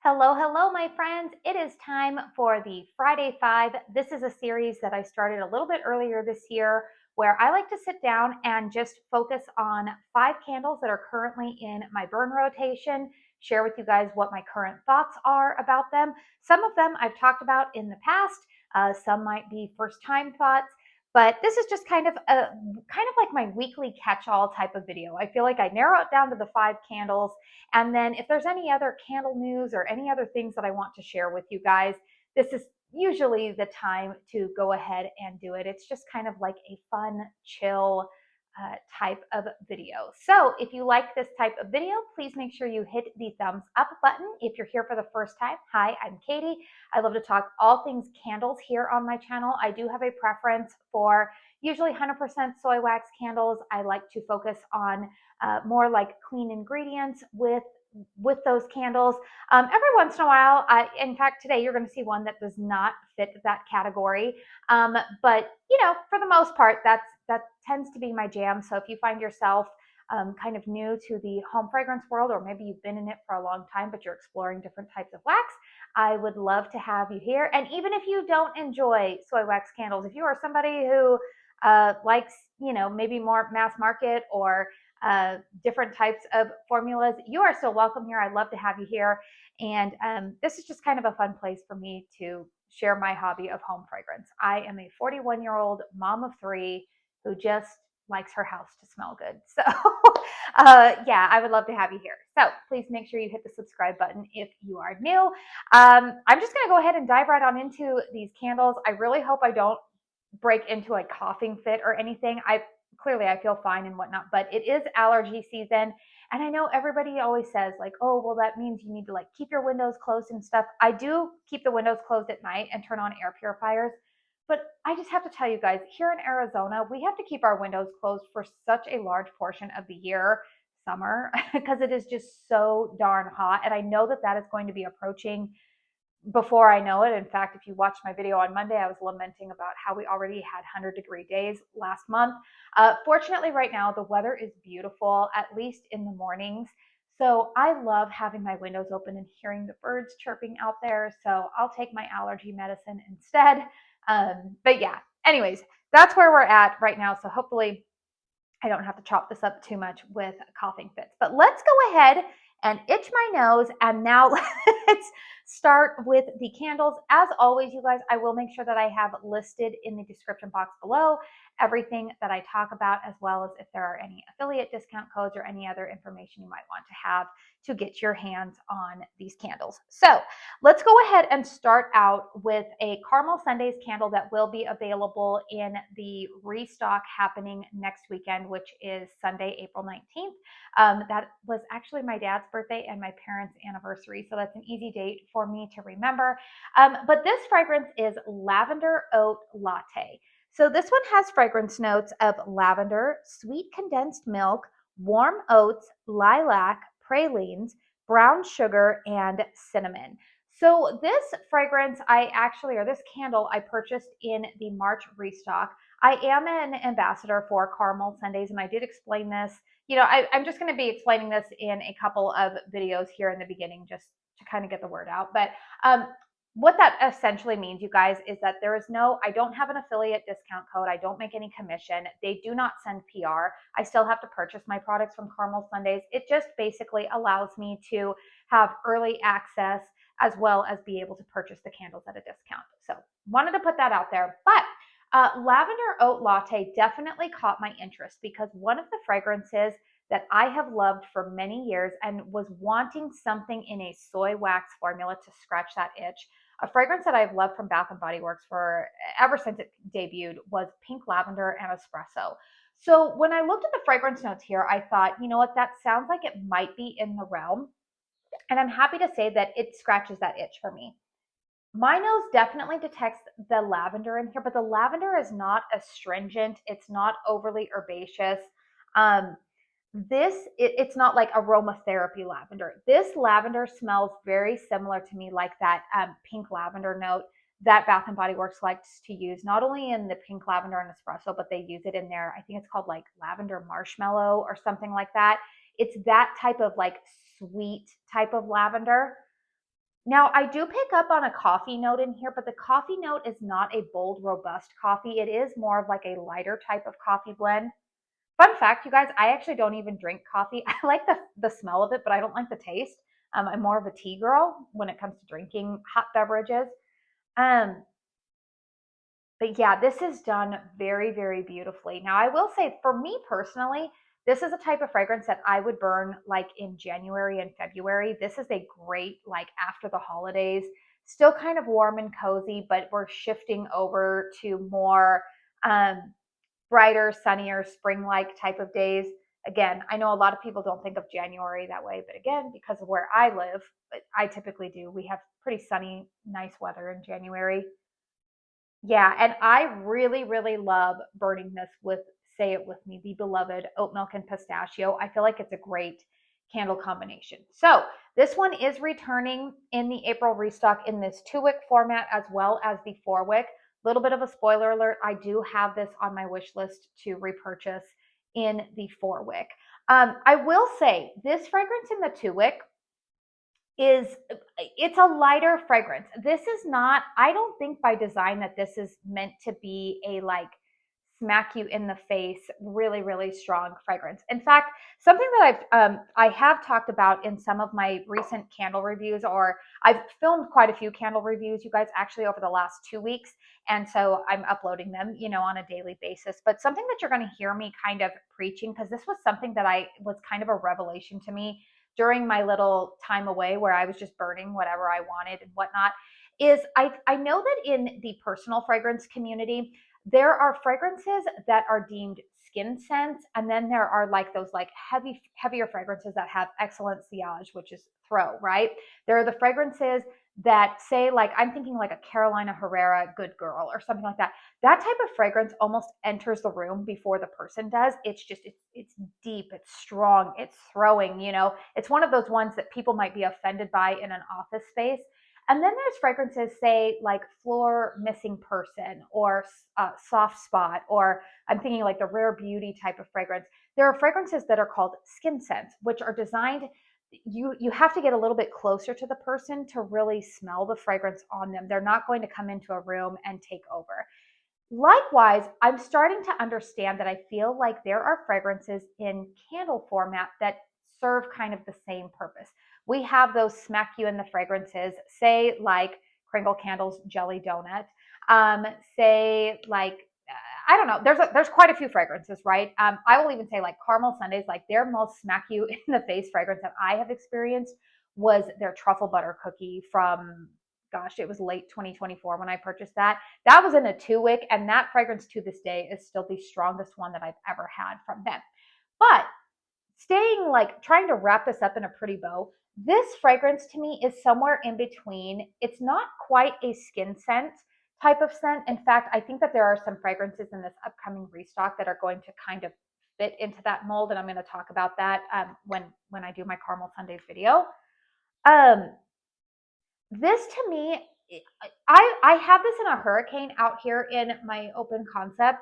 Hello, hello, my friends. It is time for the Friday Five. This is a series that I started a little bit earlier this year where I like to sit down and just focus on five candles that are currently in my burn rotation, share with you guys what my current thoughts are about them. Some of them I've talked about in the past, some might be first time thoughts. But this is just kind of like my weekly catch-all type of video. I feel like I narrow it down to the five candles, and then if there's any other candle news or any other things that I want to share with you guys, this is usually the time to go ahead and do it. It's just kind of like a fun, chill type of video. So if you like this type of video, please make sure you hit the thumbs up button. If you're here for the first time, hi, I'm Katie. I love to talk all things candles here on my channel. I do have a preference for usually 100% soy wax candles. I like to focus on more like clean ingredients with those candles. Every once in a while, in fact, today you're going to see one that does not fit that category. But you know, for the most part, that tends to be my jam. So if you find yourself kind of new to the home fragrance world, or maybe you've been in it for a long time, but you're exploring different types of wax, I would love to have you here. And even if you don't enjoy soy wax candles, if you are somebody who likes, you know, maybe more mass market or different types of formulas, you are still welcome here. I'd love to have you here. And this is just kind of a fun place for me to share my hobby of home fragrance. I am a 41-year-old mom of three who just likes her house to smell good. So yeah, I would love to have you here. So please make sure you hit the subscribe button if you are new. I'm just going to go ahead and dive right on into these candles. I really hope I don't break into a coughing fit or anything. I feel fine and whatnot, but it is allergy season. And I know everybody always says like, oh, well, that means you need to like keep your windows closed and stuff. I do keep the windows closed at night and turn on air purifiers. But I just have to tell you guys, here in Arizona, we have to keep our windows closed for such a large portion of the year, summer, because it is just so darn hot. And I know that that is going to be approaching before I know it. In fact, if you watched my video on Monday, I was lamenting about how we already had 100-degree days last month. Fortunately, right now, the weather is beautiful, at least in the mornings. So I love having my windows open and hearing the birds chirping out there. So I'll take my allergy medicine instead. But yeah, anyways, that's where we're at right now. So hopefully I don't have to chop this up too much with coughing fits. But let's go ahead and itch my nose. And now let's start with the candles. As always, you guys, I will make sure that I have listed in the description box below everything that I talk about, as well as if there are any affiliate discount codes or any other information you might want to have to get your hands on these candles. So let's go ahead and start out with a Caramel Sundays candle that will be available in the restock happening next weekend, which is Sunday, April 19th. That was actually my dad's birthday and my parents' anniversary, so that's an easy date for me to remember. But this fragrance is Lavender Oat Latte. So this one has fragrance notes of lavender, sweet condensed milk, warm oats, lilac, pralines, brown sugar, and cinnamon. So this fragrance this candle I purchased in the March restock. I am an ambassador for Caramel Sundays, and I did explain this. You know, I'm just going to be explaining this in a couple of videos here in the beginning, just to kind of get the word out. But what that essentially means, you guys, is that I don't have an affiliate discount code. I don't make any commission. They do not send PR. I still have to purchase my products from Caramel Sundays. It just basically allows me to have early access as well as be able to purchase the candles at a discount. So wanted to put that out there. But Lavender Oat Latte definitely caught my interest because one of the fragrances that I have loved for many years and was wanting something in a soy wax formula to scratch that itch. A fragrance that I've loved from Bath & Body Works for ever since it debuted was Pink Lavender and Espresso. So when I looked at the fragrance notes here, I thought, you know what, that sounds like it might be in the realm. And I'm happy to say that it scratches that itch for me. My nose definitely detects the lavender in here, but the lavender is not astringent. It's not overly herbaceous. It's not like aromatherapy lavender. This lavender smells very similar to me, like that pink lavender note that Bath & Body Works likes to use, not only in the pink lavender and espresso, but they use it in their, I think it's called like lavender marshmallow or something like that. It's that type of like sweet type of lavender. Now, I do pick up on a coffee note in here, but the coffee note is not a bold, robust coffee. It is more of like a lighter type of coffee blend. Fun fact, you guys, I actually don't even drink coffee. I like the smell of it, but I don't like the taste. I'm more of a tea girl when it comes to drinking hot beverages. Um, but yeah, this is done very, very beautifully. Now, I will say for me personally, this is a type of fragrance that I would burn like in January and February. This is a great, like after the holidays, still kind of warm and cozy, but we're shifting over to more um, brighter, sunnier, spring-like type of days. Again, I know a lot of people don't think of January that way, but again, because of where I live, I typically do. We have pretty sunny, nice weather in January. Yeah, and I really, really love burning this with, say it with me, the beloved oat milk and pistachio. I feel like it's a great candle combination. So this one is returning in the April restock in this 2-wick format as well as the 4-wick. Little bit of a spoiler alert, I do have this on my wish list to repurchase in the 4-wick. I will say this fragrance in the 2-wick is, it's a lighter fragrance. This is not, I don't think by design that this is meant to be a like smack you in the face, really, really strong fragrance. In fact, something that I have talked about in some of my recent candle reviews, or I've filmed quite a few candle reviews, you guys, actually over the last 2 weeks. And so I'm uploading them, on a daily basis. But something that you're going to hear me kind of preaching, because this was something that I was kind of a revelation to me during my little time away where I was just burning whatever I wanted and whatnot, is I know that in the personal fragrance community, there are fragrances that are deemed skin scents, and then there are like those like heavier fragrances that have excellent sillage, which is throw, right? There are the fragrances that say, like, I'm thinking like a Carolina Herrera Good Girl or something like that. That type of fragrance almost enters the room before the person does. It's just it's deep, it's strong, it's throwing, It's one of those ones that people might be offended by in an office space. And then there's fragrances, say, like Floor Missing Person or Soft Spot, or I'm thinking like the Rare Beauty type of fragrance. There are fragrances that are called skin scents, which are designed, you have to get a little bit closer to the person to really smell the fragrance on them. They're not going to come into a room and take over. Likewise, I'm starting to understand that I feel like there are fragrances in candle format that serve kind of the same purpose. We have those smack you in the fragrances, say like Kringle Candles Jelly Donut, say like I don't know. There's quite a few fragrances, right? I will even say like Caramel Sundays, like their most smack you in the face fragrance that I have experienced was their truffle butter cookie from, gosh, it was late 2024 when I purchased that. That was in a 2-wick, and that fragrance to this day is still the strongest one that I've ever had from them. But staying, like, trying to wrap this up in a pretty bow, this fragrance to me is somewhere in between. It's not quite a skin scent type of scent. In fact, I think that there are some fragrances in this upcoming restock that are going to kind of fit into that mold, and I'm going to talk about that when I do my Caramel Sundays video. Um, this to me, I have this in a hurricane out here in my open concept,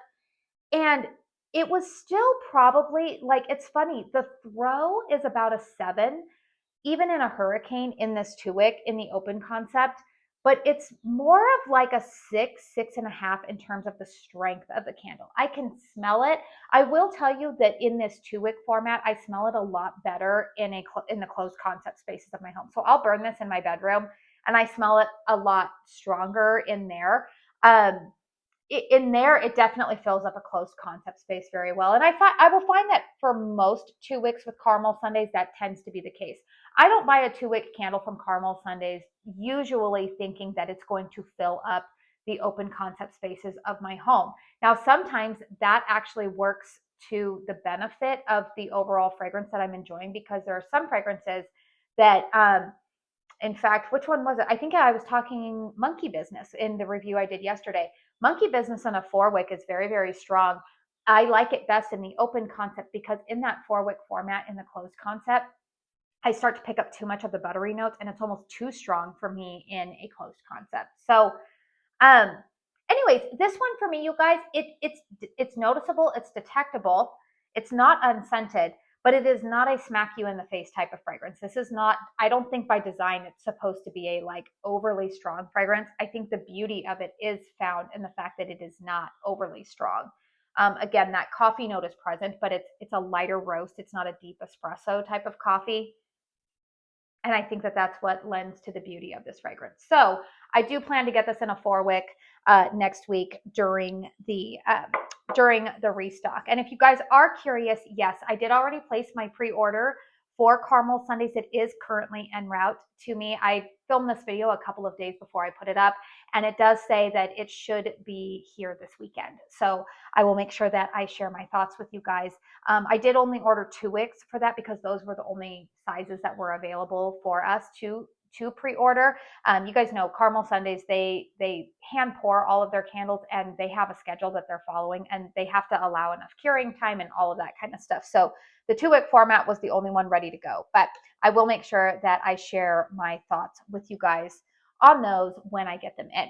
and it was still probably like, it's funny, the throw is about a 7, even in a hurricane in this 2-wick in the open concept, but it's more of like a 6.5 in terms of the strength of the candle. I can smell it. I will tell you that in this 2-wick format, I smell it a lot better in the closed concept spaces of my home. So I'll burn this in my bedroom and I smell it a lot stronger in there. In there, it definitely fills up a closed concept space very well. And I will find that for most 2-wicks with Caramel Sundays, that tends to be the case. I don't buy a 2-wick candle from Caramel Sundays usually thinking that it's going to fill up the open concept spaces of my home. Now, sometimes that actually works to the benefit of the overall fragrance that I'm enjoying, because there are some fragrances that in fact, which one was it? I think I was talking Monkey Business in the review I did yesterday. Monkey Business on a 4-wick is very, very strong. I like it best in the open concept because in that 4-wick format, in the closed concept, I start to pick up too much of the buttery notes, and it's almost too strong for me in a closed concept. So, anyways, this one for me, you guys, it's noticeable, it's detectable, it's not unscented, but it is not a smack you in the face type of fragrance. This is not, I don't think by design it's supposed to be a like overly strong fragrance. I think the beauty of it is found in the fact that it is not overly strong. Again, that coffee note is present, but it's a lighter roast. It's not a deep espresso type of coffee. And I think that that's what lends to the beauty of this fragrance. So I do plan to get this in a 4-wick next week during the restock. And if you guys are curious, yes, I did already place my pre-order for Caramel Sundays. It is currently en route to me. I filmed this video a couple of days before I put it up, and it does say that it should be here this weekend. So I will make sure that I share my thoughts with you guys. I did only order 2 wicks for that because those were the only sizes that were available for us to pre-order. You guys know Caramel Sundays, they hand pour all of their candles, and they have a schedule that they're following, and they have to allow enough curing time and all of that kind of stuff. So the 2-wick format was the only one ready to go, but I will make sure that I share my thoughts with you guys on those when I get them in.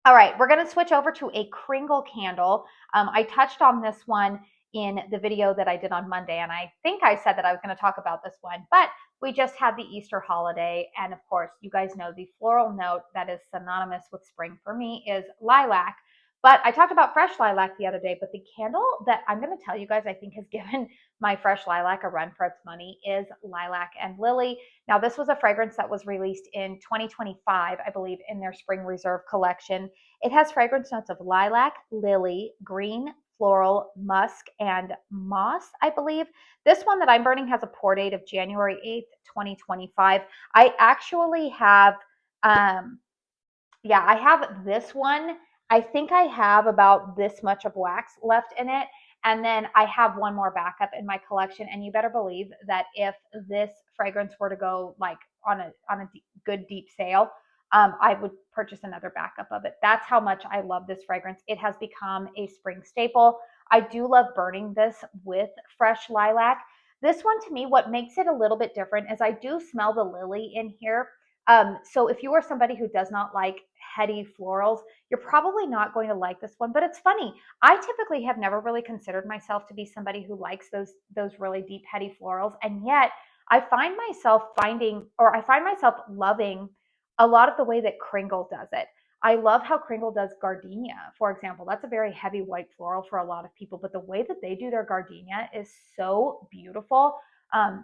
All right, we're going to switch over to a Kringle candle. I touched on this one in the video that I did on Monday, and I think I said that I was going to talk about this one, but we just had the Easter holiday, and of course, you guys know the floral note that is synonymous with spring for me is lilac. But I talked about fresh lilac the other day, but the candle that I'm going to tell you guys I think has given my fresh lilac a run for its money is Lilac and Lily. Now, this was a fragrance that was released in 2025, I believe, in their Spring Reserve collection. It has fragrance notes of lilac, lily, green, floral, musk, and moss, I believe. This one that I'm burning has a pour date of January 8th, 2025. I actually have, I have this one. I think I have about this much of wax left in it. And then I have one more backup in my collection. And you better believe that if this fragrance were to go like on a good deep sale, I would purchase another backup of it. That's how much I love this fragrance. It has become a spring staple. I do love burning this with fresh lilac. This one, to me, what makes it a little bit different is I do smell the lily in here. So if you are somebody who does not like heady florals, you're probably not going to like this one. But it's funny, I typically have never really considered myself to be somebody who likes those really deep heady florals, and yet I find myself loving a lot of the way that Kringle does it. I love how Kringle does gardenia, for example. That's a very heavy white floral for a lot of people, but the way that they do their gardenia is so beautiful.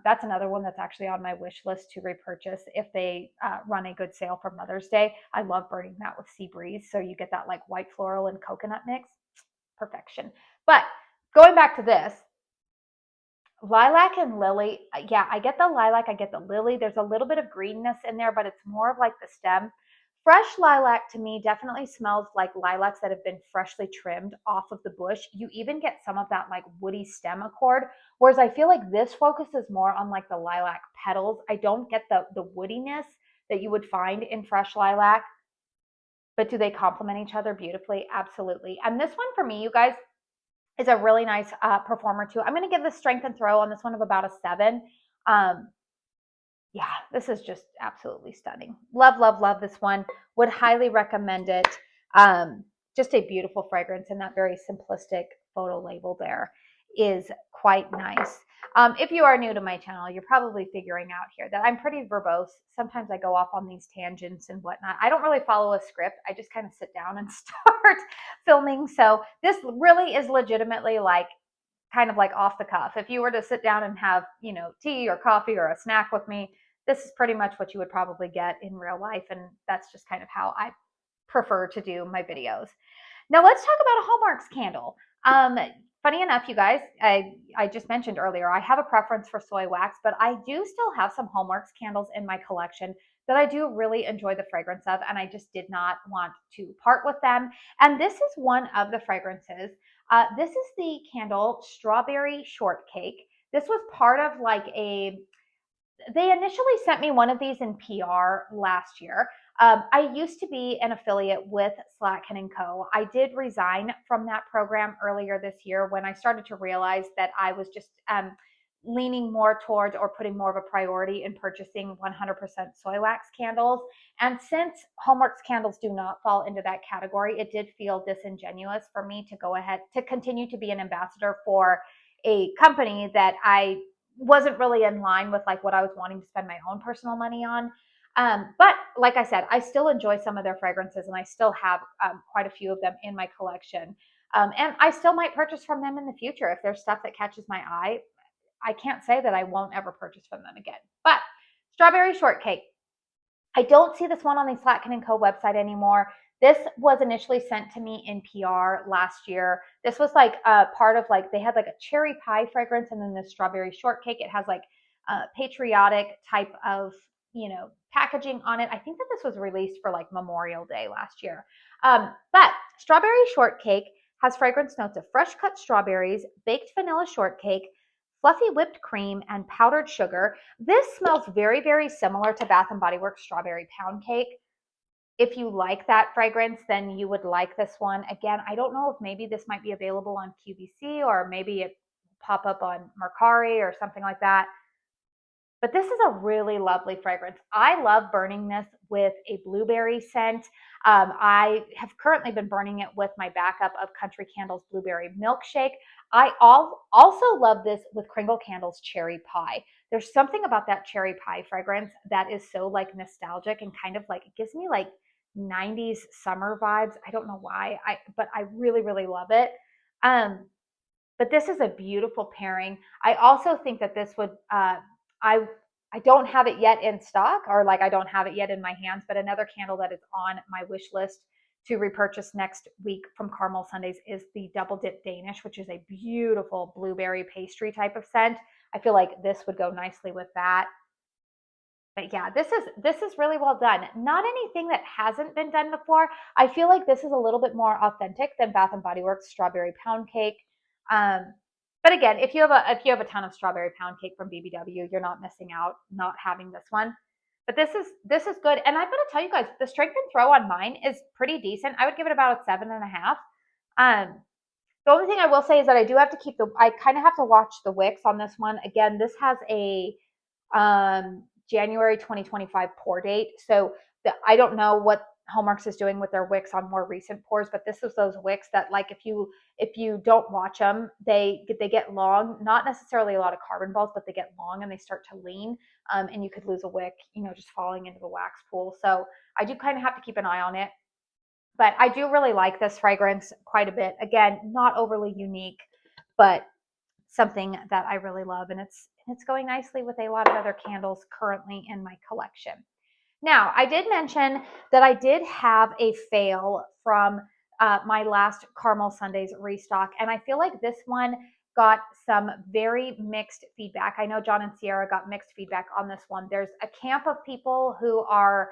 That's another one that's actually on my wish list to repurchase if they run a good sale for Mother's Day. I love burning that with Sea Breeze, so you get that like white floral and coconut mix. Perfection. But going back to this, lilac and lily, yeah, I get the lilac, I get the lily. There's a little bit of greenness in there, but it's more of like the stem. Fresh lilac to me definitely smells like lilacs that have been freshly trimmed off of the bush. You even get some of that like woody stem accord, whereas I feel like this focuses more on like the lilac petals. I don't get the woodiness that you would find in fresh lilac, but do they complement each other beautifully? Absolutely. And this one for me, you guys, is a really nice performer too. I'm going to give the strength and throw on this one of about a 7. Yeah, this is just absolutely stunning. Love, love, love this one. Would highly recommend it. Just a beautiful fragrance, and that very simplistic photo label there is quite nice. If you are new to my channel, you're probably figuring out here that I'm pretty verbose. Sometimes I go off on these tangents and whatnot. I don't really follow a script. I just kind of sit down and start filming. So this really is legitimately like kind of like off the cuff. If you were to sit down and have, tea or coffee or a snack with me, this is pretty much what you would probably get in real life. And that's just kind of how I prefer to do my videos. Now let's talk about a Homeworx candle. Funny enough, you guys, I just mentioned earlier, I have a preference for soy wax, but I do still have some Homeworx candles in my collection that I do really enjoy the fragrance of, and I just did not want to part with them. And this is one of the fragrances. This is the candle Strawberry Shortcake. This was part of like they initially sent me one of these in PR last year. I used to be an affiliate with Slatkin & Co. I did resign from that program earlier this year when I started to realize that I was just leaning more towards or putting more of a priority in purchasing 100% soy wax candles. And since Homeworx candles do not fall into that category, it did feel disingenuous for me to go ahead to continue to be an ambassador for a company that I wasn't really in line with like what I was wanting to spend my own personal money on. But like I said, I still enjoy some of their fragrances, and I still have quite a few of them in my collection. And I still might purchase from them in the future if there's stuff that catches my eye. I can't say that I won't ever purchase from them again. But strawberry shortcake, I don't see this one on the Slatkin & Co website anymore. This was initially sent to me in PR last year. This was like a part of like, they had like a cherry pie fragrance and then the strawberry shortcake. It has like a patriotic type of, packaging on it. I think that this was released for like Memorial Day last year. But strawberry shortcake has fragrance notes of fresh cut strawberries, baked vanilla shortcake, fluffy whipped cream, and powdered sugar. This smells very, very similar to Bath & Body Works Strawberry Pound Cake. If you like that fragrance, then you would like this one. Again, I don't know if maybe this might be available on QVC or maybe it pop up on Mercari or something like that. But this is a really lovely fragrance. I love burning this with a blueberry scent. I have currently been burning it with my backup of Country Candles Blueberry Milkshake. I also love this with Kringle Candles Cherry Pie. There's something about that cherry pie fragrance that is so like nostalgic and kind of like, it gives me like 90s summer vibes. I don't know why, but I really, really love it. But this is a beautiful pairing. I also think that this would, I don't have it yet in stock, or like I don't have it yet in my hands, but another candle that is on my wish list to repurchase next week from Caramel Sundays is the Double Dip Danish, which is a beautiful blueberry pastry type of scent. I feel like this would go nicely with that. But yeah, this is really well done. Not anything that hasn't been done before. I feel like this is a little bit more authentic than Bath and Body Works Strawberry Pound Cake. But again, if you have a ton of strawberry pound cake from BBW, you're not missing out not having this one. But this is good. And I've got to tell you guys, the strength and throw on mine is pretty decent. I would give it about a 7.5. The only thing I will say is that I do have to I kind of have to watch the wicks on this one. Again, this has a January 2025 pour date. So I don't know what Homeworx is doing with their wicks on more recent pours, but this is those wicks that like if you don't watch them, they get long, not necessarily a lot of carbon balls, but they get long and they start to lean, and you could lose a wick, just falling into the wax pool. So I do kind of have to keep an eye on it. But I do really like this fragrance quite a bit. Again, not overly unique, but something that I really love, and it's going nicely with a lot of other candles currently in my collection. Now, I did mention that I did have a fail from my last Caramel Sundays restock, and I feel like this one got some very mixed feedback. I know John and Sierra got mixed feedback on this one. There's a camp of people who are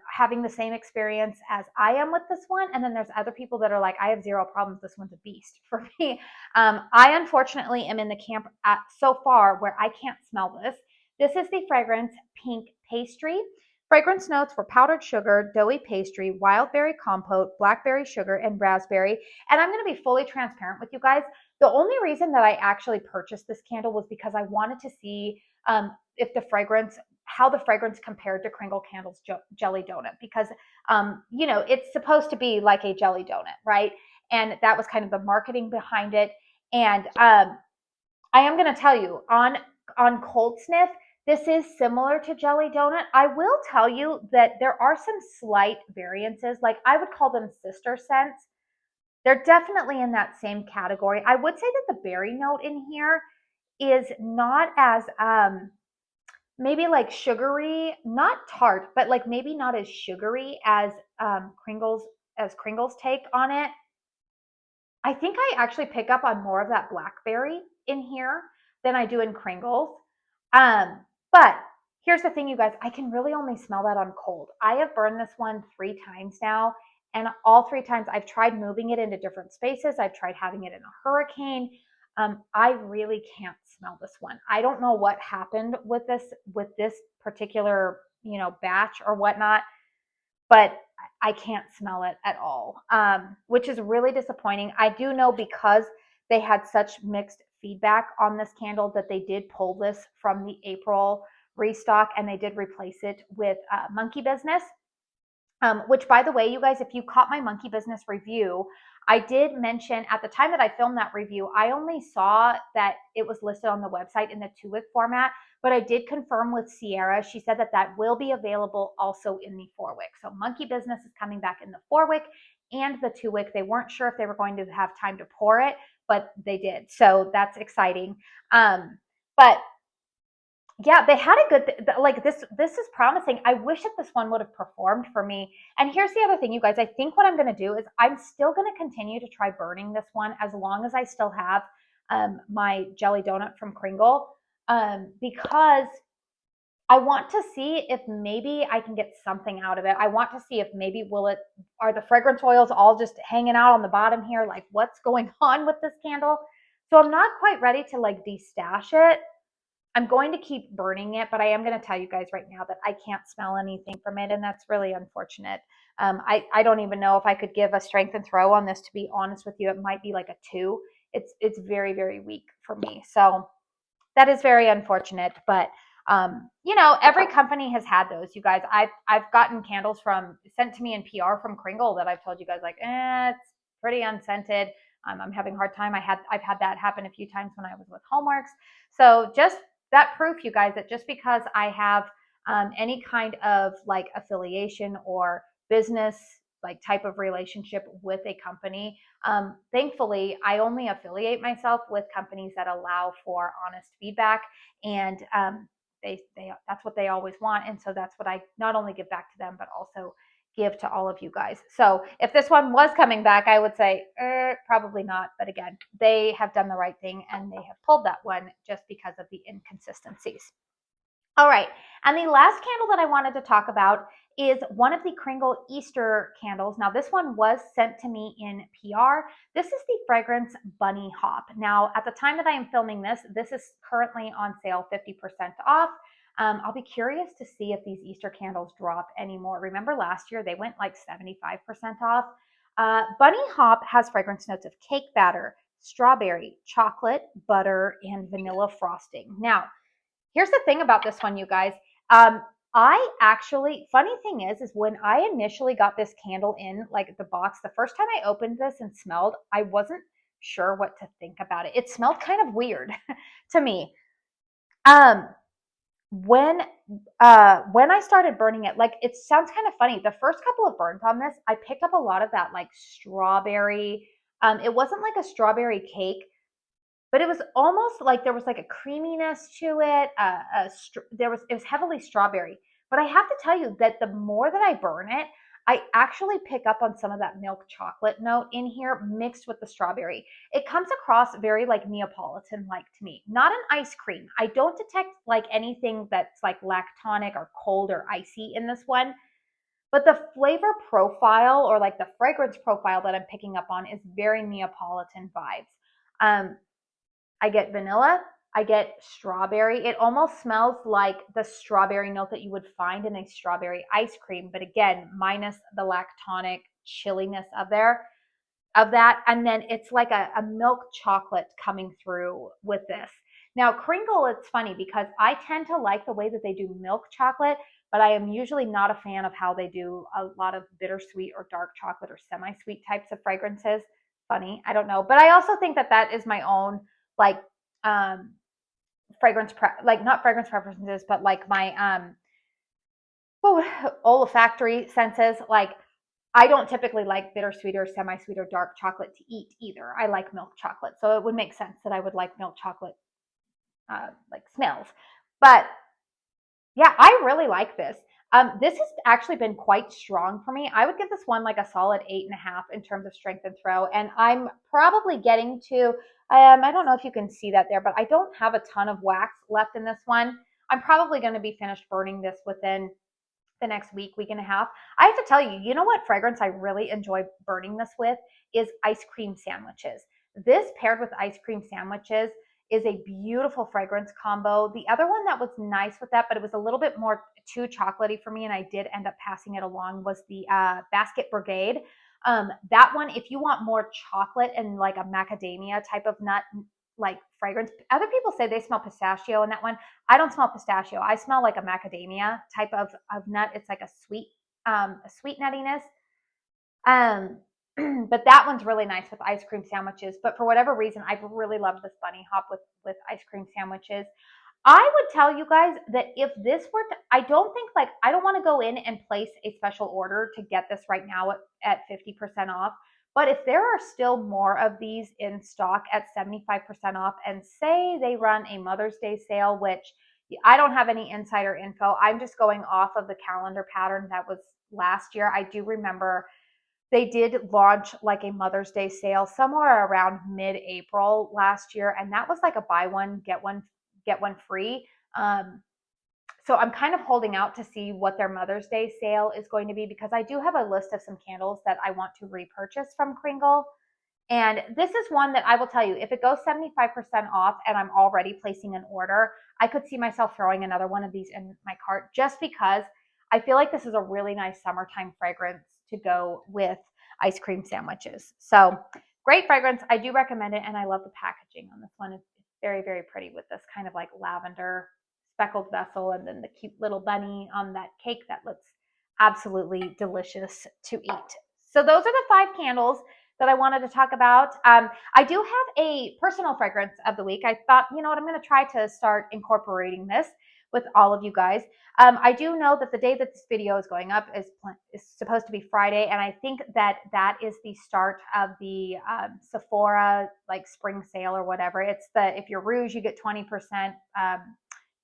having the same experience as I am with this one, and then there's other people that are like, I have zero problems. This one's a beast for me. I unfortunately am in the camp so far where I can't smell this. This is the fragrance Pink Pastry. Fragrance notes were powdered sugar, doughy pastry, wild berry compote, blackberry sugar, and raspberry. And I'm going to be fully transparent with you guys. The only reason that I actually purchased this candle was because I wanted to see if how the fragrance compared to Kringle Candles Jelly Donut, because it's supposed to be like a jelly donut, right? And that was kind of the marketing behind it. And I am going to tell you on cold sniff, this is similar to jelly donut. I will tell you that there are some slight variances. Like I would call them sister scents. They're definitely in that same category. I would say that the berry note in here is not as maybe like sugary, not tart, but like maybe not as sugary as Kringle's take on it. I think I actually pick up on more of that blackberry in here than I do in Kringle's. But here's the thing, you guys, I can really only smell that on cold. I have burned this one 3 times now, and all 3 times I've tried moving it into different spaces. I've tried having it in a hurricane. I really can't smell this one. I don't know what happened with this particular, batch or whatnot, but I can't smell it at all, which is really disappointing. I do know because they had such mixed feedback on this candle that they did pull this from the April restock and they did replace it with Monkey Business. Which, by the way, you guys, if you caught my monkey business review, I did mention at the time that I filmed that review, I only saw that it was listed on the website in the 2-wick format, but I did confirm with Sierra. She said that that will be available also in the 4-wick. So monkey business is coming back in the 4-wick and the 2-wick. They weren't sure if they were going to have time to pour it, but they did. So that's exciting. But yeah, they had a good like this is promising. I wish that this one would have performed for me. And here's the other thing, you guys. I think what I'm going to do is I'm still going to continue to try burning this one as long as I still have my jelly donut from Kringle, because I want to see if maybe I can get something out of it. I want to see if maybe are the fragrance oils all just hanging out on the bottom here? Like, what's going on with this candle? So I'm not quite ready to like destash it. I'm going to keep burning it, but I am going to tell you guys right now that I can't smell anything from it, and that's really unfortunate. I don't even know if I could give a strength and throw on this, to be honest with you. It might be like a 2. It's very, very weak for me. So that is very unfortunate, but you know, every company has had those. You guys, I've gotten candles sent to me in PR from Kringle that I've told you guys like, it's pretty unscented. I'm having a hard time. I've had that happen a few times when I was with Homeworx. So just that proof, you guys, that just because I have any kind of like affiliation or business like type of relationship with a company, thankfully I only affiliate myself with companies that allow for honest feedback, and they that's what they always want, and so that's what I not only give back to them but also give to all of you guys. So if this one was coming back, I would say probably not, but again, they have done the right thing and they have pulled that one just because of the inconsistencies. All right, and the last candle that I wanted to talk about is one of the Kringle Easter candles. Now, this one was sent to me in PR. This is the fragrance Bunny Hop. Now, at the time that I am filming this, this is currently on sale 50% off. I'll be curious to see if these Easter candles drop anymore. Remember last year, they went like 75% off. Bunny Hop has fragrance notes of cake batter, strawberry, chocolate, butter, and vanilla frosting. Now, here's the thing about this one, you guys. I actually, funny thing is when I initially got this candle in like the box, the first time I opened this and smelled, I wasn't sure what to think about it. It smelled kind of weird to me. Um, when when I started burning it, like it sounds kind of funny. The first couple of burns on this, I picked up a lot of that like strawberry. It wasn't like a strawberry cake, but it was almost like there was like a creaminess to it. It was heavily strawberry. But I have to tell you that the more that I burn it, I actually pick up on some of that milk chocolate note in here mixed with the strawberry. It comes across very like Neapolitan like to me, not an ice cream. I don't detect like anything that's like lactonic or cold or icy in this one. But the flavor profile or like the fragrance profile that I'm picking up on is very Neapolitan vibes. I get vanilla. I get strawberry. It almost smells like the strawberry note that you would find in a strawberry ice cream, but again, minus the lactonic chilliness of that. And then it's like a milk chocolate coming through with this. Now, Kringle, it's funny because I tend to like the way that they do milk chocolate, but I am usually not a fan of how they do a lot of bittersweet or dark chocolate or semi-sweet types of fragrances. Funny, I don't know. But I also think that that is my own like like not fragrance preferences, but like my olfactory senses. Like I don't typically like bittersweet or semi-sweet or dark chocolate to eat either. I like milk chocolate, so it would make sense that I would like milk chocolate like smells. But yeah, I really like this. This has actually been quite strong for me. I would give this one like a solid 8.5 in terms of strength and throw. And I'm probably getting to, I don't know if you can see that there, but I don't have a ton of wax left in this one. I'm probably going to be finished burning this within the next week and a half. I have to tell you, you know what fragrance I really enjoy burning this with is ice cream sandwiches. This paired with ice cream sandwiches is a beautiful fragrance combo. The other one that was nice with that, but it was a little bit more too chocolatey for me, and I did end up passing it along, was the Basket Brigade. That one, if you want more chocolate and like a macadamia type of nut like fragrance, other people say they smell pistachio in that one. I don't smell pistachio. I smell like a macadamia type of nut. It's like a sweet sweet nuttiness. But that one's really nice with ice cream sandwiches. But for whatever reason, I've really loved this bunny hop with ice cream sandwiches. I would tell you guys that if this were to, I don't think like, I don't want to go in and place a special order to get this right now at 50% off. But if there are still more of these in stock at 75% off, and say they run a Mother's Day sale, which I don't have any insider info, I'm just going off of the calendar pattern that was last year. I do remember they did launch like a Mother's Day sale somewhere around mid-April last year, and that was like a buy one get one free. So I'm kind of holding out to see what their Mother's Day sale is going to be, because I do have a list of some candles that I want to repurchase from Kringle. And this is one that I will tell you, if it goes 75% off and I'm already placing an order, I could see myself throwing another one of these in my cart, just because I feel like this is a really nice summertime fragrance to go with ice cream sandwiches. So great fragrance. I do recommend it. And I love the packaging on this one. It's very, very pretty with this kind of like lavender speckled vessel, and then the cute little bunny on that cake that looks absolutely delicious to eat. So those are the 5 candles that I wanted to talk about. I do have a personal fragrance of the week. I thought, you know what, I'm going to try to start incorporating this with all of you guys. I do know that the day that this video is going up is supposed to be Friday, and I think that that is the start of the Sephora like spring sale or whatever. It's the, if you're Rouge, you get 20%,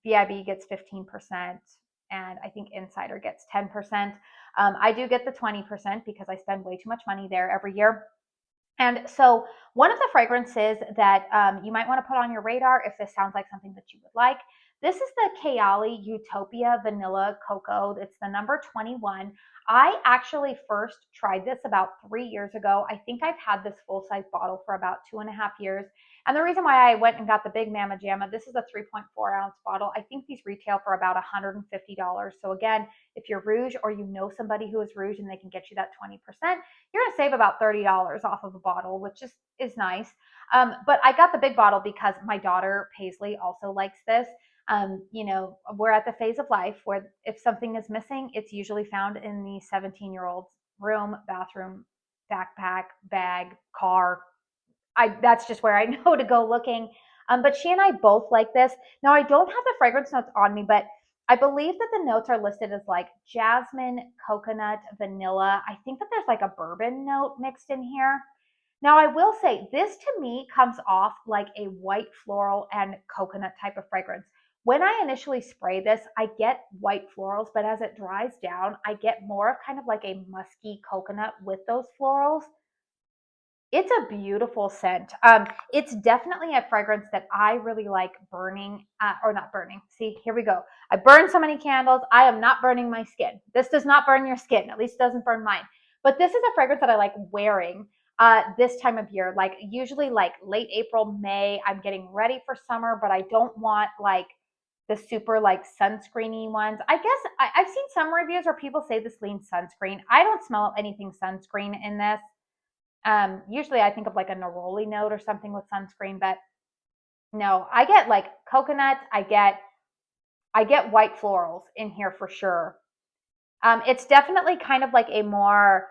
VIB gets 15%, and I think Insider gets 10%. I do get the 20% because I spend way too much money there every year. And so one of the fragrances that you might want to put on your radar, if this sounds like something that you would like, this is the Kayali Utopia Vanilla Cocoa. It's the number 21. I actually first tried this about 3 years ago. I think I've had this full-size bottle for about 2.5 years. And the reason why I went and got the big Mama Jamma, this is a 3.4 ounce bottle. I think these retail for about $150. So again, if you're Rouge or you know somebody who is Rouge and they can get you that 20%, you're going to save about $30 off of a bottle, which is nice. But I got the big bottle because my daughter Paisley also likes this. You know, we're at the phase of life where if something is missing, it's usually found in the 17-year-old's room, bathroom, backpack, bag, car. That's just where I know to go looking. But she and I both like this. Now, I don't have the fragrance notes on me, but I believe that the notes are listed as like jasmine, coconut, vanilla. I think that there's like a bourbon note mixed in here. Now, I will say this to me comes off like a white floral and coconut type of fragrance. When I initially spray this, I get white florals, but as it dries down, I get more of kind of like a musky coconut with those florals. It's a beautiful scent. It's definitely a fragrance that I really like burning, or not burning. See, here we go. I burn so many candles. I am not burning my skin. This does not burn your skin. At least it doesn't burn mine. But this is a fragrance that I like wearing this time of year. Like usually like late April, May, I'm getting ready for summer, but I don't want like the super like sunscreeny ones. I guess I've seen some reviews where people say this leans sunscreen. I don't smell anything sunscreen in this. Usually I think of like a neroli note or something with sunscreen, but no, I get like coconut. I get white florals in here for sure. It's definitely kind of like a more,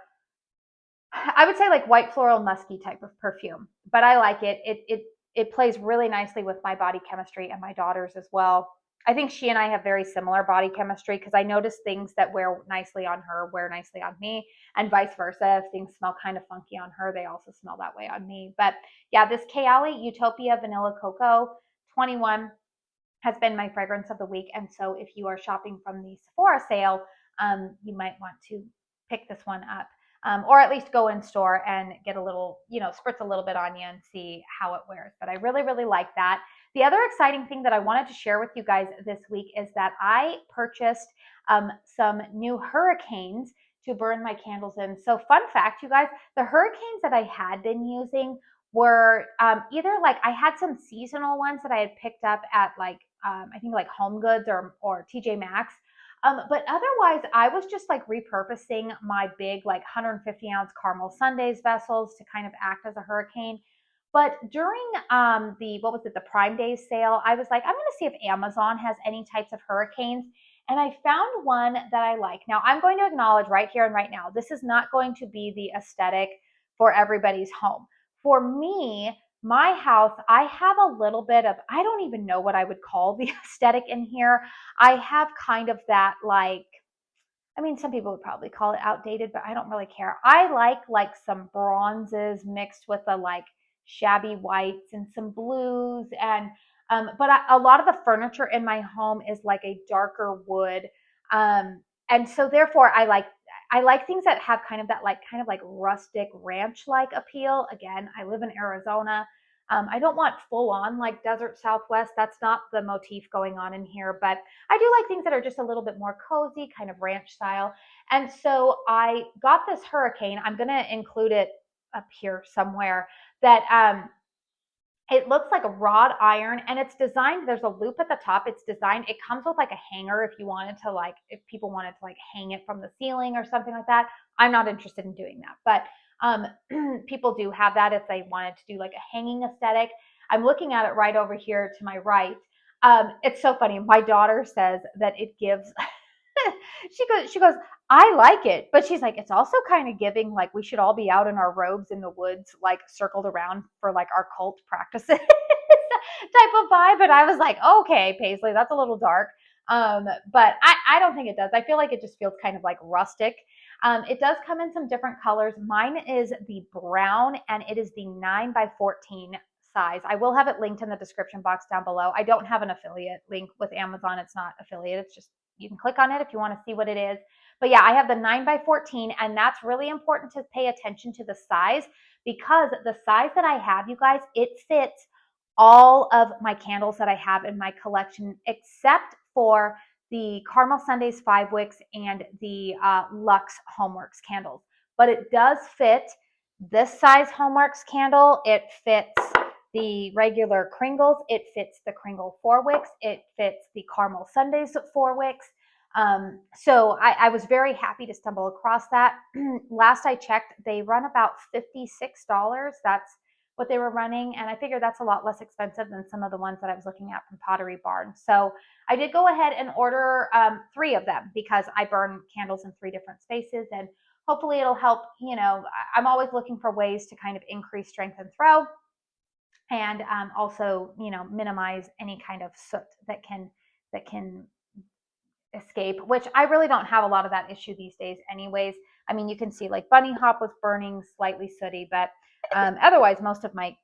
I would say like white floral musky type of perfume, but I like it. It plays really nicely with my body chemistry and my daughter's as well. I think she and I have very similar body chemistry, because I notice things that wear nicely on her wear nicely on me, and vice versa. If things smell kind of funky on her, they also smell that way on me. But yeah, this Kayali Utopia Vanilla Cocoa 21 has been my fragrance of the week. And so if you are shopping from the Sephora sale, you might want to pick this one up. Or at least go in store and get a little, you know, spritz a little bit on you and see how it wears. But I really, really like that. The other exciting thing that I wanted to share with you guys this week is that I purchased some new hurricanes to burn my candles in. So fun fact, you guys, the hurricanes that I had been using were either like, I had some seasonal ones that I had picked up at like, I think like Home Goods or TJ Maxx. But otherwise, I was just like repurposing my big like 150 ounce caramel sundaes vessels to kind of act as a hurricane. But during the Prime Days sale, I was like, I'm going to see if Amazon has any types of hurricanes. and I found one that I like. Now, I'm going to acknowledge right here and right now, this is not going to be the aesthetic for everybody's home. For me, my house, I have a little bit of, I don't even know what I would call the aesthetic in here. I have kind of that like, I mean, some people would probably call it outdated, but I don't really care. I like some bronzes mixed with the like shabby whites and some blues and but a lot of the furniture in my home is like a darker wood. And so therefore I like things that have kind of like rustic ranch like appeal. Again, I live in Arizona. I don't want full on like desert Southwest. That's not the motif going on in here, but I do like things that are just a little bit more cozy, kind of ranch style. And so I got this hurricane. I'm going to include it up here somewhere that it looks like a wrought iron and it's designed, there's a loop at the top. It's designed, it comes with like a hanger if you wanted to like, if people wanted to like hang it from the ceiling or something like that. I'm not interested in doing that, but people do have that if they wanted to do like a hanging aesthetic. I'm looking at it right over here to my right. It's so funny. My daughter says that it gives, she goes, I like it, but she's like, it's also kind of giving like we should all be out in our robes in the woods, like circled around for like our cult practices type of vibe. And I was like, okay, Paisley, that's a little dark. But I don't think it does. I feel like it just feels kind of like rustic. It does come in some different colors. Mine is the brown and it is the 9x14 size. I will have it linked in the description box down below. I don't have an affiliate link with Amazon. It's not affiliate. It's just, you can click on it if you want to see what it is. But yeah, I have the 9x14 and that's really important to pay attention to the size because the size that I have, you guys, it fits all of my candles that I have in my collection except for the Caramel Sundays 5 wicks and the Luxe Homeworx candles. But it does fit this size Homeworx candle. It fits the regular Kringles. It fits the Kringle 4 wicks. It fits the Caramel Sundays 4 wicks. So I was very happy to stumble across that. Last I checked, they run about $56. That's what they were running. And I figured that's a lot less expensive than some of the ones that I was looking at from Pottery Barn. So I did go ahead and order 3 of them because I burn candles in 3 different spaces and hopefully it'll help. You know, I'm always looking for ways to kind of increase strength and throw and also, you know, minimize any kind of soot that can escape, which I really don't have a lot of that issue these days anyways. I mean, you can see like Bunny Hop was burning slightly sooty, but otherwise most of my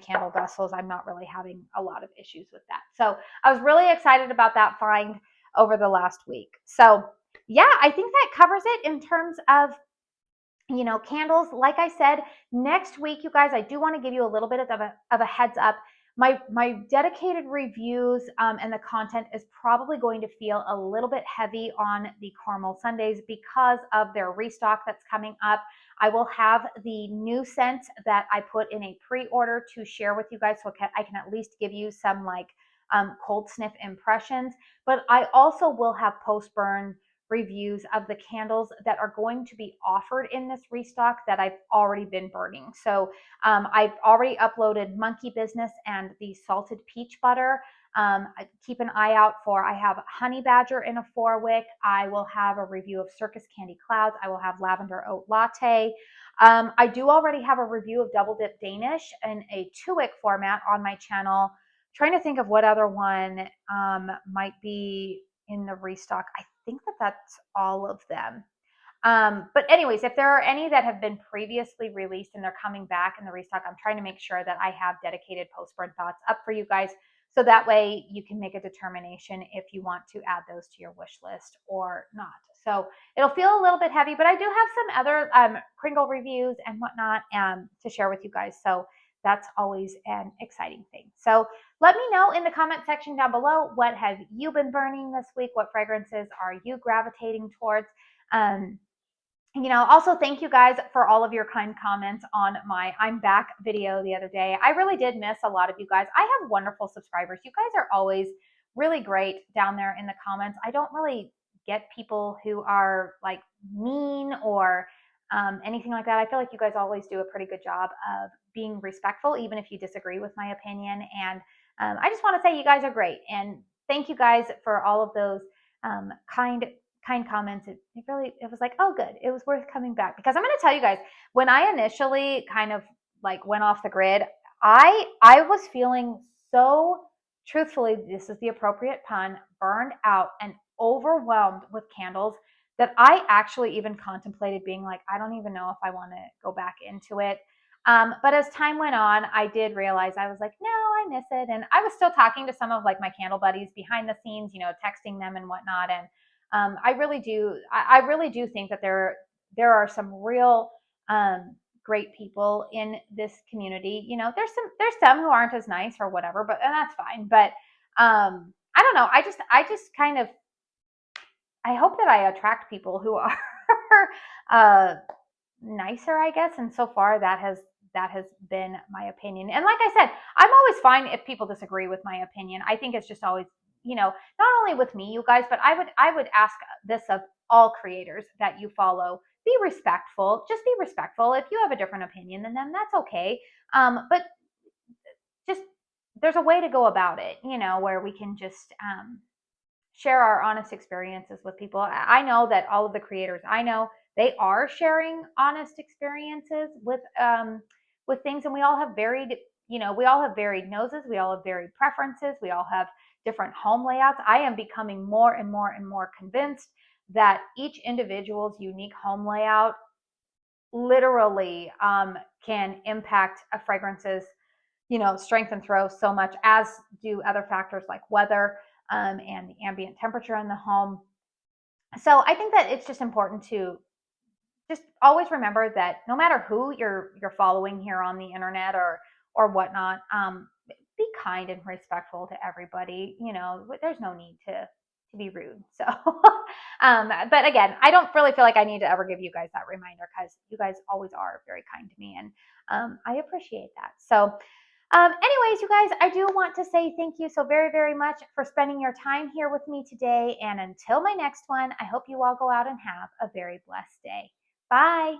candle vessels, I'm not really having a lot of issues with that. So I was really excited about that find over the last week. So yeah, I think that covers it in terms of, you know, candles. Like I said, next week, you guys, I do want to give you a little bit of a heads up. My dedicated reviews and the content is probably going to feel a little bit heavy on the Caramel Sundays because of their restock that's coming up. I will have the new scents that I put in a pre-order to share with you guys so I can at least give you some like cold sniff impressions. But I also will have post-burn reviews of the candles that are going to be offered in this restock that I've already been burning. So I've already uploaded Monkey Business and the Salted Peach Butter. Keep an eye out for, I have Honey Badger in a 4 wick. I will have a review of Circus Candy Clouds. I will have Lavender Oat Latte. I do already have a review of Double Dip Danish in a 2 wick format on my channel. Trying to think of what other one might be in the restock. I think that's all of them. But anyways, if there are any that have been previously released and they're coming back in the restock, I'm trying to make sure that I have dedicated post-burn thoughts up for you guys. So that way you can make a determination if you want to add those to your wish list or not. So it'll feel a little bit heavy, but I do have some other Kringle reviews and whatnot to share with you guys. So that's always an exciting thing. So let me know in the comment section down below, what have you been burning this week? What fragrances are you gravitating towards? You know, also thank you guys for all of your kind comments on my I'm back video the other day. I really did miss a lot of you guys. I have wonderful subscribers. You guys are always really great down there in the comments. I don't really get people who are like mean or anything like that. I feel like you guys always do a pretty good job of being respectful, even if you disagree with my opinion. And I just want to say you guys are great. And thank you guys for all of those kind comments. It was like, oh, good. It was worth coming back, because I'm going to tell you guys, when I initially kind of like went off the grid, I was feeling so, truthfully, this is the appropriate pun, burned out and overwhelmed with candles, that I actually even contemplated being like, I don't even know if I want to go back into it. But as time went on, I did realize, I was like, no, I miss it. And I was still talking to some of like my candle buddies behind the scenes, texting them and whatnot. And I really do think that there are some real great people in this community. There's some who aren't as nice or whatever, and that's fine. But I don't know. I just kind of, I hope that I attract people who are nicer, I guess. And so far, that has been my opinion. And like I said, I'm always fine if people disagree with my opinion. I think it's just always, not only with me, you guys, but I would ask this of all creators that you follow. Be respectful. Just be respectful. If you have a different opinion than them, that's okay. But just, there's a way to go about it, where we can just share our honest experiences with people. I know that all of the creators I know, they are sharing honest experiences with things, and we all have varied noses, we all have varied preferences, we all have different home layouts. I am becoming more and more and more convinced that each individual's unique home layout literally can impact a fragrance's strength and throw so much, as do other factors like weather and the ambient temperature in the home. So I think that it's just important to just always remember that no matter who you're following here on the internet or whatnot, be kind and respectful to everybody. There's no need to be rude. So, but again, I don't really feel like I need to ever give you guys that reminder, because you guys always are very kind to me, and I appreciate that. So, anyways, you guys, I do want to say thank you so very, very much for spending your time here with me today. And until my next one, I hope you all go out and have a very blessed day. Bye.